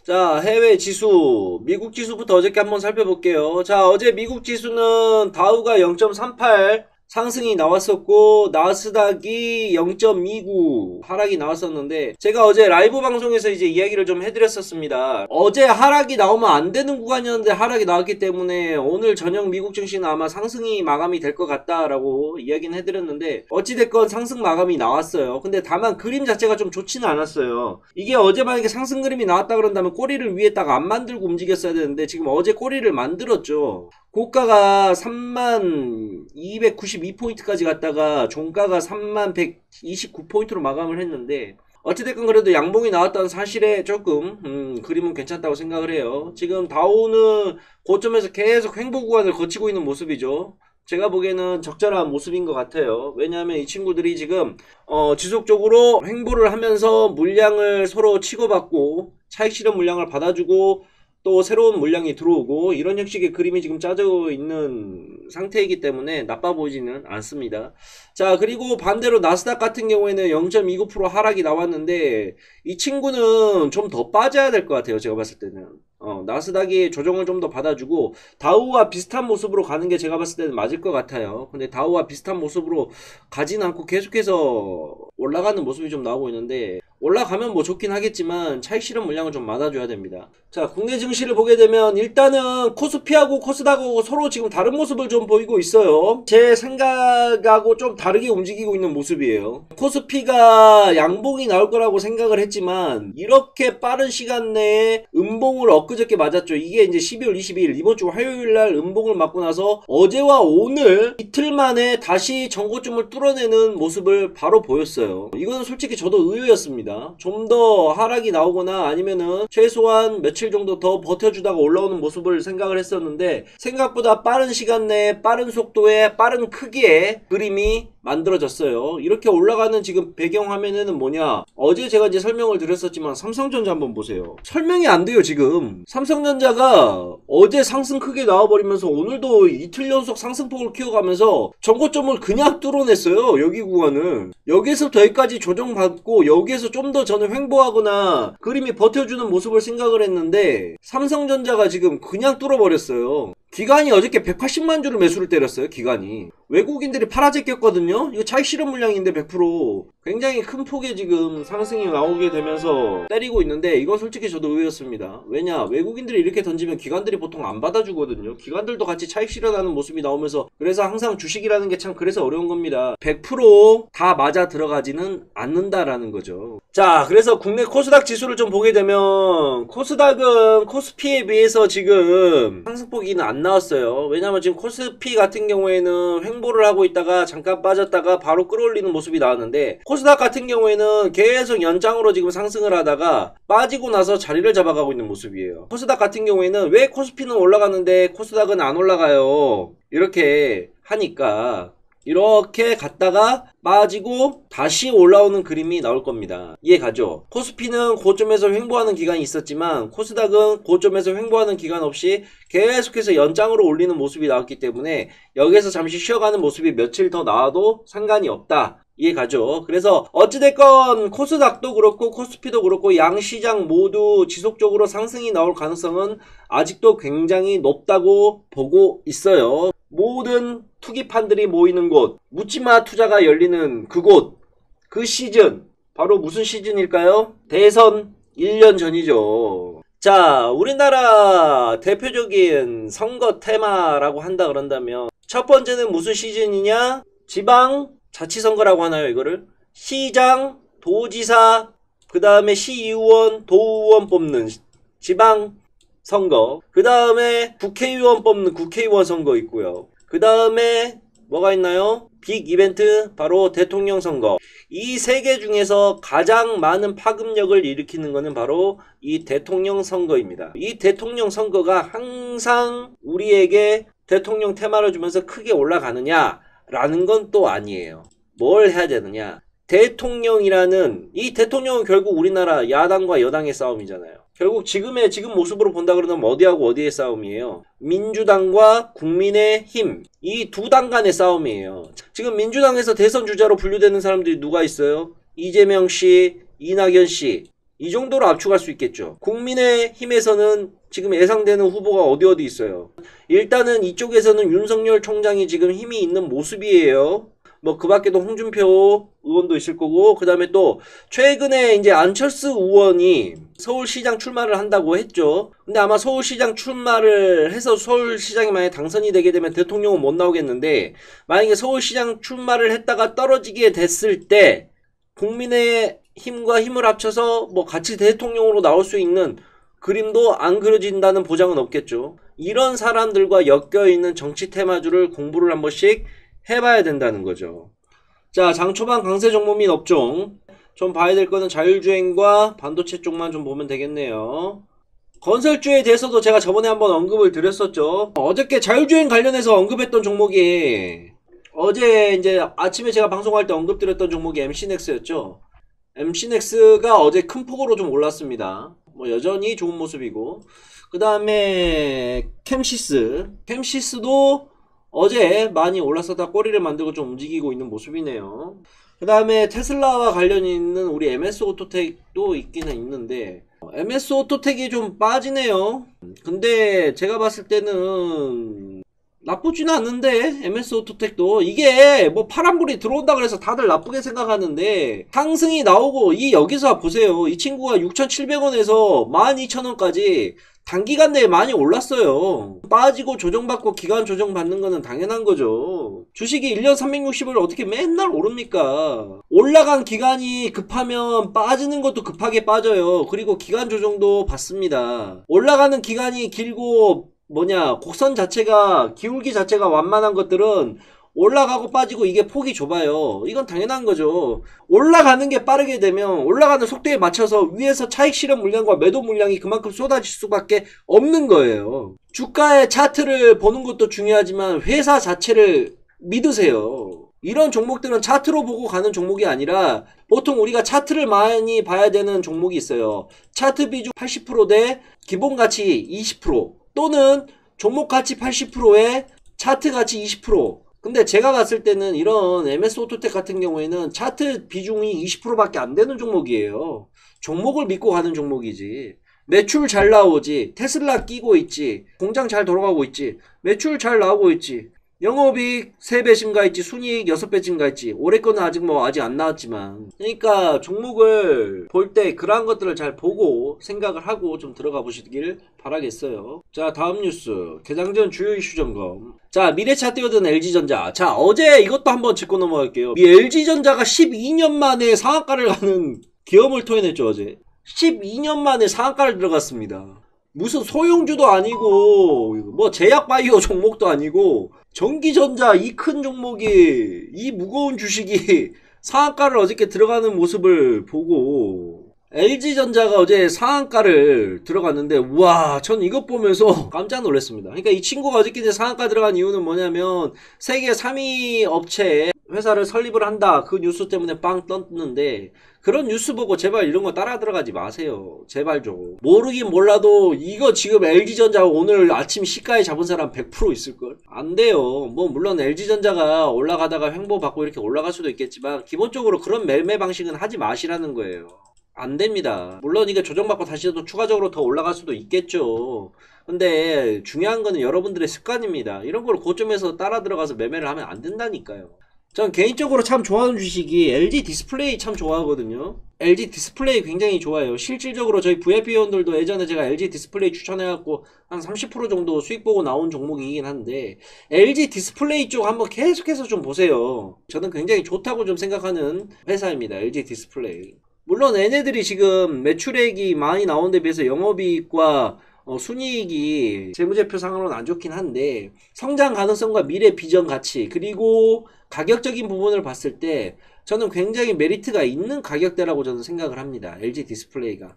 자, 해외 지수, 미국 지수부터 어저께 한번 살펴볼게요. 자, 어제 미국 지수는 다우가 0.38 상승이 나왔었고, 나스닥이 0.29 하락이 나왔었는데, 제가 어제 라이브 방송에서 이제 이야기를 좀 해드렸었습니다. 어제 하락이 나오면 안 되는 구간이었는데 하락이 나왔기 때문에 오늘 저녁 미국 증시는 아마 상승이 마감이 될 것 같다라고 이야기는 해드렸는데, 어찌됐건 상승 마감이 나왔어요. 근데 다만 그림 자체가 좀 좋지는 않았어요. 이게 어제 만약에 상승 그림이 나왔다 그런다면 꼬리를 위에다가 안 만들고 움직였어야 되는데, 지금 어제 꼬리를 만들었죠. 고가가 3292포인트까지 갔다가 종가가 3129포인트로 마감을 했는데, 어찌됐건 그래도 양봉이 나왔다는 사실에 조금 그림은 괜찮다고 생각을 해요. 지금 다우는 고점에서 계속 횡보 구간을 거치고 있는 모습이죠. 제가 보기에는 적절한 모습인 것 같아요. 왜냐하면 이 친구들이 지금 지속적으로 횡보를 하면서 물량을 서로 치고받고 차익 실현 물량을 받아주고 또 새로운 물량이 들어오고 이런 형식의 그림이 지금 짜져 있는 상태이기 때문에 나빠 보이지는 않습니다. 자, 그리고 반대로 나스닥 같은 경우에는 0.29% 하락이 나왔는데 이 친구는 좀 더 빠져야 될 것 같아요. 제가 봤을 때는 나스닥이 조정을 좀 더 받아주고 다우와 비슷한 모습으로 가는 게 제가 봤을 때는 맞을 것 같아요. 근데 다우와 비슷한 모습으로 가진 않고 계속해서 올라가는 모습이 좀 나오고 있는데, 올라가면 뭐 좋긴 하겠지만 차익 실현 물량을 좀 맞아줘야 됩니다. 자, 국내 증시를 보게 되면 일단은 코스피하고 코스닥하고 서로 지금 다른 모습을 좀 보이고 있어요. 제 생각하고 좀 다르게 움직이고 있는 모습이에요. 코스피가 양봉이 나올 거라고 생각을 했지만 이렇게 빠른 시간 내에 음봉을 엊그저께 맞았죠. 이게 이제 12월 22일 이번 주 화요일 날 음봉을 맞고 나서 어제와 오늘 이틀 만에 다시 전고점을 뚫어내는 모습을 바로 보였어요. 이거는 솔직히 저도 의외였습니다. 좀 더 하락이 나오거나 아니면은 최소한 며칠 정도 더 버텨주다가 올라오는 모습을 생각을 했었는데, 생각보다 빠른 시간 내에 빠른 속도에 빠른 크기의 그림이 만들어졌어요. 이렇게 올라가는 지금 배경 화면에는 뭐냐, 어제 제가 이제 설명을 드렸었지만 삼성전자 한번 보세요. 설명이 안 돼요. 지금 삼성전자가 어제 상승 크게 나와버리면서 오늘도 이틀 연속 상승폭을 키워가면서 전고점을 그냥 뚫어냈어요. 여기 구간을 여기서부터 여기까지 조정받고 여기에서 좀 더 저는 횡보하거나 그림이 버텨주는 모습을 생각을 했는데 삼성전자가 지금 그냥 뚫어버렸어요. 기관이 어저께 180만 주를 매수를 때렸어요. 기관이 외국인들이 팔아제꼈거든요. 이거 차익 실현 물량인데 100% 굉장히 큰 폭의 지금 상승이 나오게 되면서 때리고 있는데, 이건 솔직히 저도 의외였습니다. 왜냐, 외국인들이 이렇게 던지면 기관들이 보통 안 받아주거든요. 기관들도 같이 차익 실현하는 모습이 나오면서, 그래서 항상 주식이라는 게 참 그래서 어려운 겁니다. 100%다 맞아 들어가지는 않는다라는 거죠. 자, 그래서 국내 코스닥 지수를 좀 보게 되면 코스닥은 코스피에 비해서 지금 상승폭이 안 나왔어요. 왜냐면 지금 코스피 같은 경우에는 횡보를 하고 있다가 잠깐 빠졌다가 바로 끌어올리는 모습이 나왔는데, 코스닥 같은 경우에는 계속 연장으로 지금 상승을 하다가 빠지고 나서 자리를 잡아가고 있는 모습이에요. 코스닥 같은 경우에는 왜 코스피는 올라가는데 코스닥은 안 올라가요? 이렇게 하니까 이렇게 갔다가 빠지고 다시 올라오는 그림이 나올 겁니다. 이해가죠? 코스피는 고점에서 횡보하는 기간이 있었지만 코스닥은 고점에서 횡보하는 기간 없이 계속해서 연장으로 올리는 모습이 나왔기 때문에 여기에서 잠시 쉬어가는 모습이 며칠 더 나와도 상관이 없다. 이해가죠? 그래서 어찌됐건 코스닥도 그렇고 코스피도 그렇고 양시장 모두 지속적으로 상승이 나올 가능성은 아직도 굉장히 높다고 보고 있어요. 모든 투기판들이 모이는 곳, 묻지마 투자가 열리는 그곳, 그 시즌, 바로 무슨 시즌일까요? 대선 1년 전이죠. 자, 우리나라 대표적인 선거 테마라고 한다 그런다면 첫 번째는 무슨 시즌이냐? 지방 자치선거라고 하나요, 이거를? 시장, 도지사, 그 다음에 시의원, 도의원 뽑는 지방 선거, 그 다음에 국회의원 뽑는 국회의원 선거 있고요. 그 다음에 뭐가 있나요? 빅 이벤트, 바로 대통령 선거. 이 세 개 중에서 가장 많은 파급력을 일으키는 것은 바로 이 대통령 선거입니다. 이 대통령 선거가 항상 우리에게 대통령 테마를 주면서 크게 올라가느냐 라는 건 또 아니에요. 뭘 해야 되느냐, 대통령이라는 이 대통령은 결국 우리나라 야당과 여당의 싸움이잖아요. 결국 지금 모습으로 본다 그러면 어디하고 어디의 싸움이에요? 민주당과 국민의힘, 이 두 당 간의 싸움이에요. 지금 민주당에서 대선 주자로 분류되는 사람들이 누가 있어요? 이재명 씨, 이낙연 씨, 이 정도로 압축할 수 있겠죠. 국민의힘에서는 지금 예상되는 후보가 어디 있어요. 일단은 이쪽에서는 윤석열 총장이 지금 힘이 있는 모습이에요. 뭐 그 밖에도 홍준표 의원도 있을 거고, 그 다음에 또 최근에 이제 안철수 의원이 서울시장 출마를 한다고 했죠. 근데 아마 서울시장 출마를 해서 서울시장이 만약에 당선이 되게 되면 대통령은 못 나오겠는데, 만약에 서울시장 출마를 했다가 떨어지게 됐을 때 국민의힘과 힘을 합쳐서 뭐 같이 대통령으로 나올 수 있는 그림도 안 그려진다는 보장은 없겠죠. 이런 사람들과 엮여있는 정치 테마주를 공부를 한 번씩 해봐야 된다는 거죠. 자, 장초반 강세 종목 및 업종 좀 봐야 될 거는 자율주행과 반도체 쪽만 좀 보면 되겠네요. 건설주에 대해서도 제가 저번에 한번 언급을 드렸었죠. 어저께 자율주행 관련해서 언급했던 종목이, 어제 이제 아침에 제가 방송할 때 언급드렸던 종목이 MC넥스였죠. MC넥스가 어제 큰 폭으로 좀 올랐습니다. 뭐 여전히 좋은 모습이고, 그 다음에 캠시스도 어제 많이 올랐었다 꼬리를 만들고 좀 움직이고 있는 모습이네요. 그 다음에 테슬라와 관련이 있는 우리 MS오토텍도 있기는 있는데, MS오토텍이 좀 빠지네요. 근데 제가 봤을 때는 나쁘지는 않는데, MS오토텍도 이게 뭐 파란불이 들어온다 그래서 다들 나쁘게 생각하는데, 상승이 나오고, 여기서 보세요. 이 친구가 6,700원에서 12,000원까지 단기간 내에 많이 올랐어요. 빠지고 조정받고 기간 조정받는 거는 당연한 거죠. 주식이 1년 360을 어떻게 맨날 오릅니까? 올라간 기간이 급하면 빠지는 것도 급하게 빠져요. 그리고 기간 조정도 받습니다. 올라가는 기간이 길고 곡선 자체가, 기울기 자체가 완만한 것들은 올라가고 빠지고 이게 폭이 좁아요. 이건 당연한 거죠. 올라가는 게 빠르게 되면 올라가는 속도에 맞춰서 위에서 차익 실현 물량과 매도 물량이 그만큼 쏟아질 수밖에 없는 거예요. 주가의 차트를 보는 것도 중요하지만 회사 자체를 믿으세요. 이런 종목들은 차트로 보고 가는 종목이 아니라 보통 우리가 차트를 많이 봐야 되는 종목이 있어요. 차트 비중 80% 대 기본 가치 20% 또는 종목 가치 80%에 차트 가치 20%. 근데 제가 봤을 때는 이런 MS오토텍 같은 경우에는 차트 비중이 20%밖에 안 되는 종목이에요. 종목을 믿고 가는 종목이지. 매출 잘 나오지. 테슬라 끼고 있지. 공장 잘 돌아가고 있지. 매출 잘 나오고 있지. 영업이익 3배 증가했지. 순이익 6배 증가했지. 올해 거는 아직 안 나왔지만. 그러니까 종목을 볼 때 그러한 것들을 잘 보고 생각을 하고 좀 들어가 보시길 바라겠어요. 자, 다음 뉴스. 개장 전 주요 이슈 점검. 자, 미래차 뛰어든 LG전자. 자, 어제 이것도 한번 짚고 넘어갈게요. 이 LG전자가 12년 만에 상한가를 가는 기염을 토해냈죠, 어제. 12년 만에 상한가를 들어갔습니다. 무슨 소형주도 아니고 뭐 제약바이오 종목도 아니고 전기전자 이 큰 종목이, 이 무거운 주식이 상한가를 어저께 들어가는 모습을 보고 LG전자가 어제 상한가를 들어갔는데, 우와, 전 이것 보면서 깜짝 놀랐습니다. 그러니까 이 친구가 어저께 이제 상한가 들어간 이유는 뭐냐면 세계 3위 업체에 회사를 설립을 한다, 그 뉴스 때문에 빵 떴는데, 그런 뉴스 보고 제발 이런 거 따라 들어가지 마세요. 제발 좀. 모르긴 몰라도 이거 지금 LG전자 오늘 아침 시가에 잡은 사람 100% 있을걸? 안 돼요. 뭐 물론 LG전자가 올라가다가 횡보받고 이렇게 올라갈 수도 있겠지만 기본적으로 그런 매매 방식은 하지 마시라는 거예요. 안 됩니다. 물론 이게 조정받고 다시 또 추가적으로 더 올라갈 수도 있겠죠. 근데 중요한 거는 여러분들의 습관입니다. 이런 걸 고점에서 따라 들어가서 매매를 하면 안 된다니까요. 전 개인적으로 참 좋아하는 주식이 LG 디스플레이 참 좋아하거든요. LG 디스플레이 굉장히 좋아요. 실질적으로 저희 VIP 회원들도 예전에 제가 LG 디스플레이 추천해갖고 한 30% 정도 수익 보고 나온 종목이긴 한데, LG 디스플레이 쪽 한번 계속해서 좀 보세요. 저는 굉장히 좋다고 좀 생각하는 회사입니다. LG 디스플레이. 물론 얘네들이 지금 매출액이 많이 나온 데 비해서 영업이익과 순이익이 재무제표상으로는 안 좋긴 한데, 성장 가능성과 미래 비전 가치, 그리고 가격적인 부분을 봤을 때 저는 굉장히 메리트가 있는 가격대라고 저는 생각을 합니다. LG 디스플레이가.